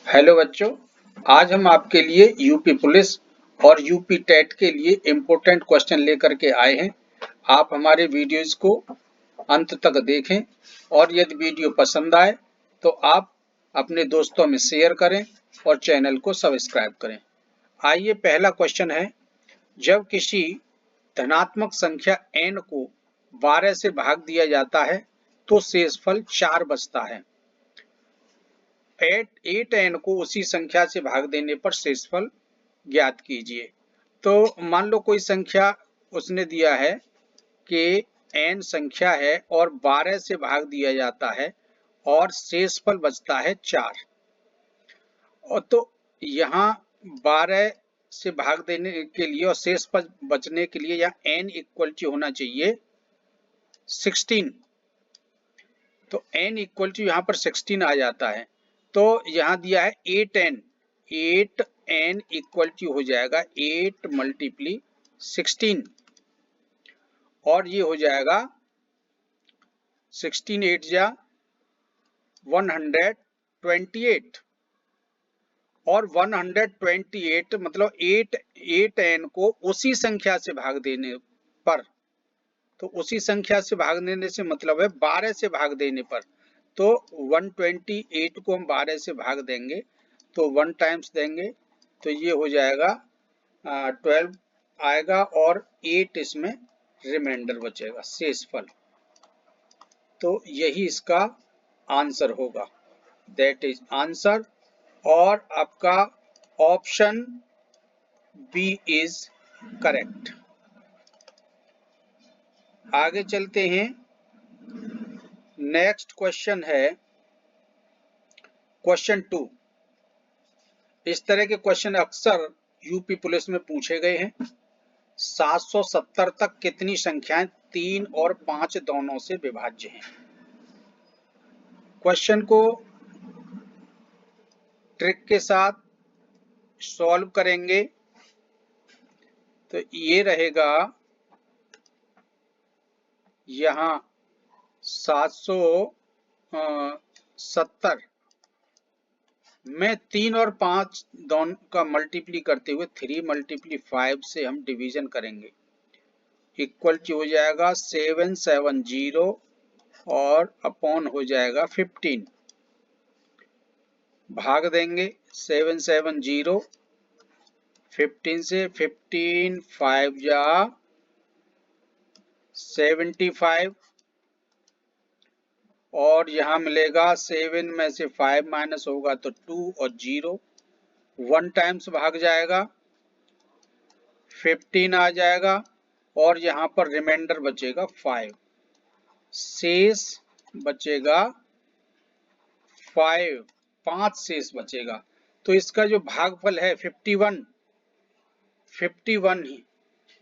Hello बच्चों, आज हम आपके लिए यूपी पुलिस और यूपी टेट के लिए इम्पोर्टेंट क्वेश्चन लेकर के आए हैं। आप हमारे वीडियोस को अंत तक देखें और यदि वीडियो पसंद आए तो आप अपने दोस्तों में शेयर करें और चैनल को सब्सक्राइब करें। आइए, पहला क्वेश्चन है, जब किसी धनात्मक संख्या n को 12 से भाग दिया जाता है तो शेषफल 4 बचता है। 8n को उसी संख्या से भाग देने पर शेषफल ज्ञात कीजिए। तो मान लो कोई संख्या उसने दिया है कि n संख्या है और 12 से भाग दिया जाता है और शेषफल बचता है 4। और तो यहाँ 12 से भाग देने के लिए और शेषफल बचने के लिए यहाँ n इक्वल टू होना चाहिए 16। तो n इक्वल टू यहाँ पर 16 आ जाता है। तो यहाँ दिया है 8n, 8n इक्वल टू हो जाएगा 8 मल्टीप्ली 16 और ये हो जाएगा 16 8 जा 128 और 128 मतलब 8n को उसी संख्या से भाग देने पर, तो उसी संख्या से भाग देने से मतलब है 12 से भाग देने पर। तो 128 को हम 12 से भाग देंगे तो 1 टाइम्स देंगे तो ये हो जाएगा 12 आएगा और 8 इसमें रिमाइंडर बचेगा शेषफल। तो यही इसका आंसर होगा, दैट इज आंसर। और आपका ऑप्शन बी इज करेक्ट। आगे चलते हैं, नेक्स्ट क्वेश्चन है क्वेश्चन 2। इस तरह के क्वेश्चन अक्सर यूपी पुलिस में पूछे गए हैं। 770 तक कितनी संख्याएं 3 और 5 दोनों से विभाज्य हैं? क्वेश्चन को ट्रिक के साथ सॉल्व करेंगे तो ये रहेगा, यहाँ 770 में 3 और 5 दोनों का मल्टीप्ली करते हुए 3 मल्टीप्ली 5 से हम डिवीजन करेंगे, इक्वल टू हो जाएगा 770 और अपॉन हो जाएगा 15। भाग देंगे 770 15 से, 15 5 जा 75 और यहाँ मिलेगा 7 में से 5 माइनस होगा तो 2 और 0, 1 टाइम्स भाग जाएगा 15 आ जाएगा और यहाँ पर रिमाइंडर बचेगा 5, शेष बचेगा 5 शेष बचेगा। तो इसका जो भागफल है 51 ही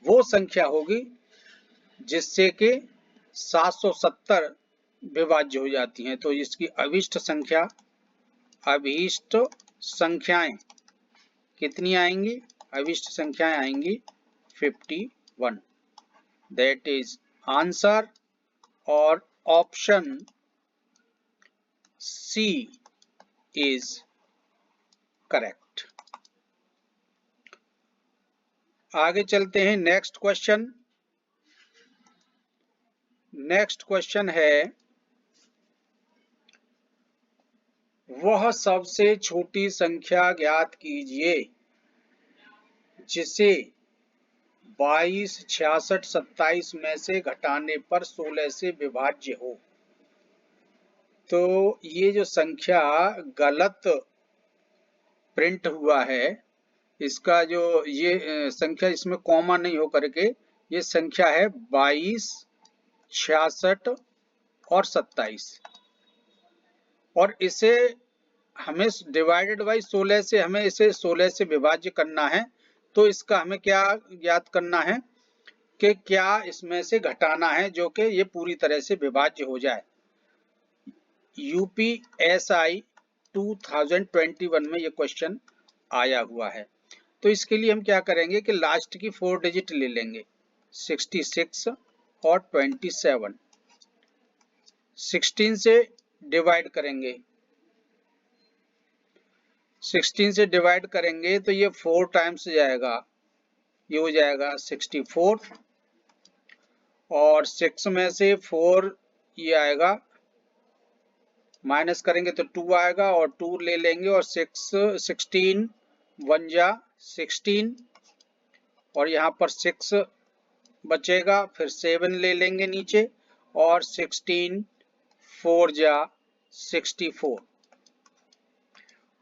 वो संख्या होगी जिससे कि 770 विभाज्य हो जाती हैं। तो इसकी अभिष्ट संख्याएं कितनी आएंगी? अभिष्ट संख्याएं आएंगी 51, दैट इज आंसर। और ऑप्शन सी इज करेक्ट। आगे चलते हैं, नेक्स्ट क्वेश्चन है, वह सबसे छोटी संख्या ज्ञात कीजिए जिसे 22, 66, 27 में से घटाने पर 16 से विभाज्य हो। तो ये जो संख्या गलत प्रिंट हुआ है, इसका जो ये संख्या इसमें कॉमा नहीं हो करके ये संख्या है 22, 66 और 27 और इसे हमें डिवाइडेड बाई 16 से, हमें इसे 16 से विभाज्य करना है। तो इसका हमें क्या ज्ञात करना है कि क्या इसमें से घटाना है जो कि ये पूरी तरह से विभाज्य हो जाए। यूपीएसआई 2021 में ये क्वेश्चन आया हुआ है। तो इसके लिए हम क्या करेंगे कि लास्ट की 4 डिजिट ले लेंगे, 66 और 27, 16 से डिवाइड करेंगे 16 से डिवाइड करेंगे तो ये 4 टाइम्स जाएगा, ये हो जाएगा 64, और 6 में से 4 ये आएगा, माइनस करेंगे तो 2 आएगा, और 2 ले लेंगे, और 16 1 जा 16, और यहाँ पर 6 बचेगा, फिर 7 ले लेंगे नीचे, और 16 4 जा 64,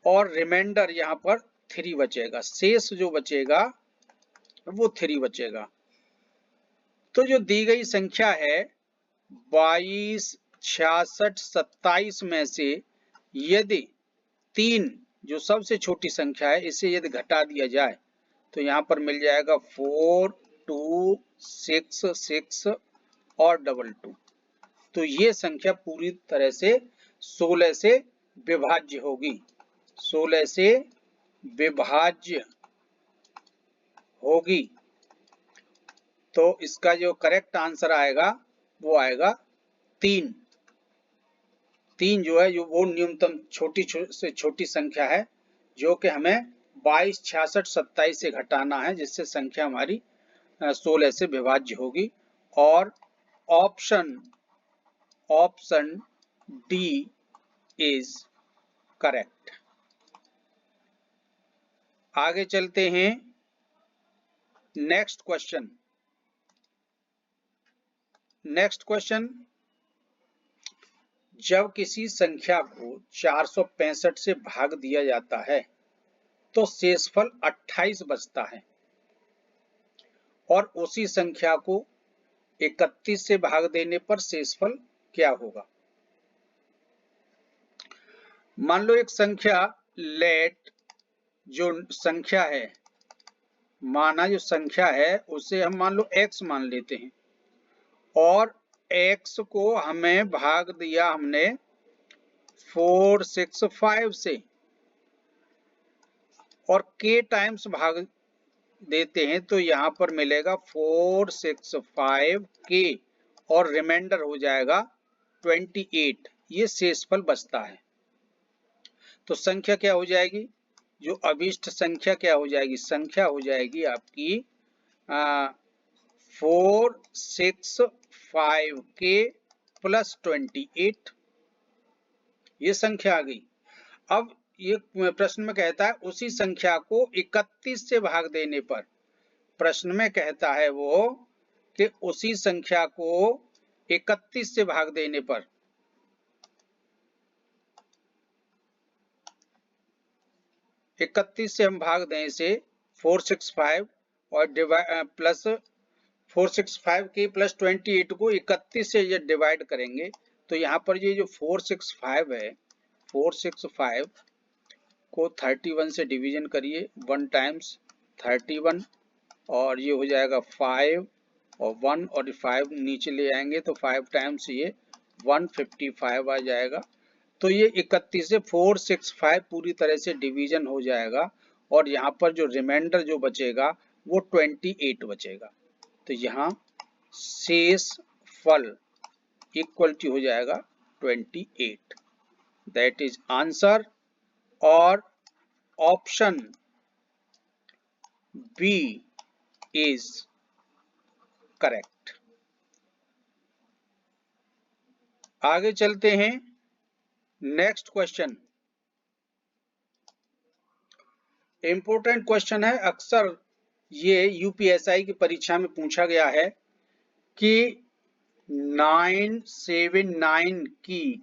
और रिमाइंडर यहाँ पर 3 बचेगा, शेष जो बचेगा वो 3 बचेगा। तो जो दी गई संख्या है 22, 66, 27 में से यदि 3 जो सबसे छोटी संख्या है इसे यदि घटा दिया जाए तो यहाँ पर मिल जाएगा 4, 2, 6, 6 और 2, तो ये संख्या पूरी तरह से 16 से विभाज्य होगी, 16 से विभाज्य होगी। तो इसका जो करेक्ट आंसर आएगा वो आएगा 3। 3 जो है, जो वो न्यूनतम छोटी से छोटी संख्या है जो कि हमें 22, 66, 27 से घटाना है, जिससे संख्या हमारी 16 से विभाज्य होगी। और ऑप्शन डी इज करेक्ट। आगे चलते हैं, नेक्स्ट क्वेश्चन। जब किसी संख्या को 465 से भाग दिया जाता है तो शेषफल 28 बचता है, और उसी संख्या को 31 से भाग देने पर शेषफल क्या होगा? मान लो एक संख्या लेट जो संख्या है, माना जो संख्या है उसे हम मान लो x मान लेते हैं, और x को हमें भाग दिया हमने 465 से, और k टाइम्स भाग देते हैं तो यहाँ पर मिलेगा 465k, और रिमाइंडर हो जाएगा 28, ये शेषफल बचता है। तो संख्या क्या हो जाएगी? जो अभिष्ट संख्या क्या हो जाएगी? संख्या हो जाएगी आपकी 465k प्लस 28, ये संख्या आ गई। अब ये प्रश्न में कहता है उसी संख्या को 31 से भाग देने पर, प्रश्न में कहता है वो कि उसी संख्या को 31 से भाग देने पर, इकतीस से हम भाग दें इसे 465 और प्लस 465k प्लस 28 को 31 से ये डिवाइड करेंगे तो यहाँ पर ये जो 465 है, 465 को 31 से डिवीजन करिए, 1 टाइम्स 31, और ये हो जाएगा 5 और 1, और 5 नीचे ले आएंगे तो 5 टाइम्स ये 155 आ जाएगा। तो ये 31 से 465 पूरी तरह से डिवीजन हो जाएगा, और यहाँ पर जो रिमाइंडर जो बचेगा वो 28 बचेगा। तो यहाँ शेष फल इक्वल टू हो जाएगा 28, दैट इज आंसर, और ऑप्शन बी इज करेक्ट। आगे चलते हैं, नेक्स्ट क्वेश्चन इंपॉर्टेंट क्वेश्चन है, अक्सर ये यूपीएसआई की परीक्षा में पूछा गया है कि 979 की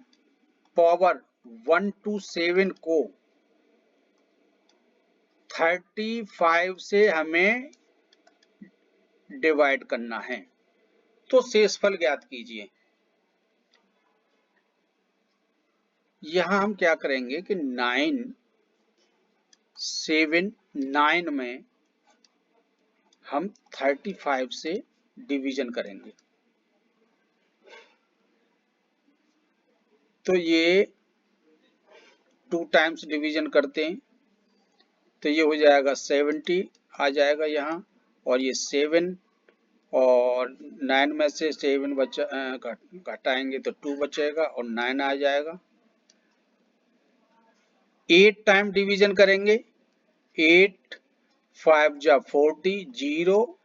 पावर 127 को 35 से हमें डिवाइड करना है, तो शेषफल ज्ञात कीजिए। यहां हम क्या करेंगे कि 979 में हम 35 से डिवीजन करेंगे, तो ये 2 टाइम्स डिवीजन करते हैं तो ये हो जाएगा 70 आ जाएगा यहाँ, और ये 7, और 9 में से 7 घटाएंगे तो 2 बचेगा, और 9 आ जाएगा। 8 टाइम डिवीजन करेंगे, 8 5 जा 40 0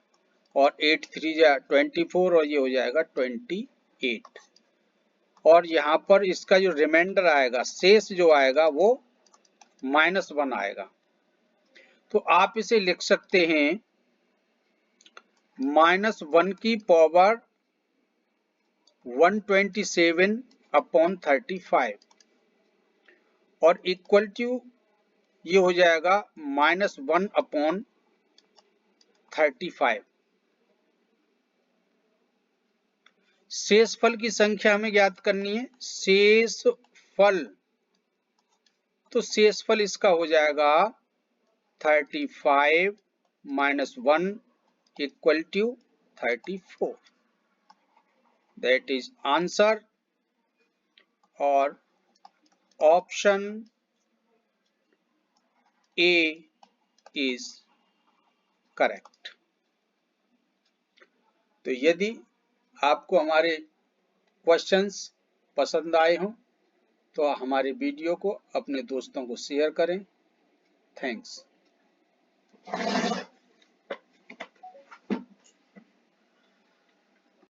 और 8 3 जा 24 और ये हो जाएगा 28। और यहाँ पर इसका जो रिमाइंडर आएगा, शेष जो आएगा वो -1 आएगा। तो आप इसे लिख सकते हैं -1 की पावर 127/35 और इक्वल टू ये हो जाएगा -1/35। शेषफल की संख्या हमें ज्ञात करनी है। शेषफल, तो शेषफल इसका हो जाएगा 35 - 1 equal to 34। That is answer, और ऑप्शन ए इज करेक्ट। तो यदि आपको हमारे क्वेश्चंस पसंद आए हों तो हमारे वीडियो को अपने दोस्तों को शेयर करें। थैंक्स।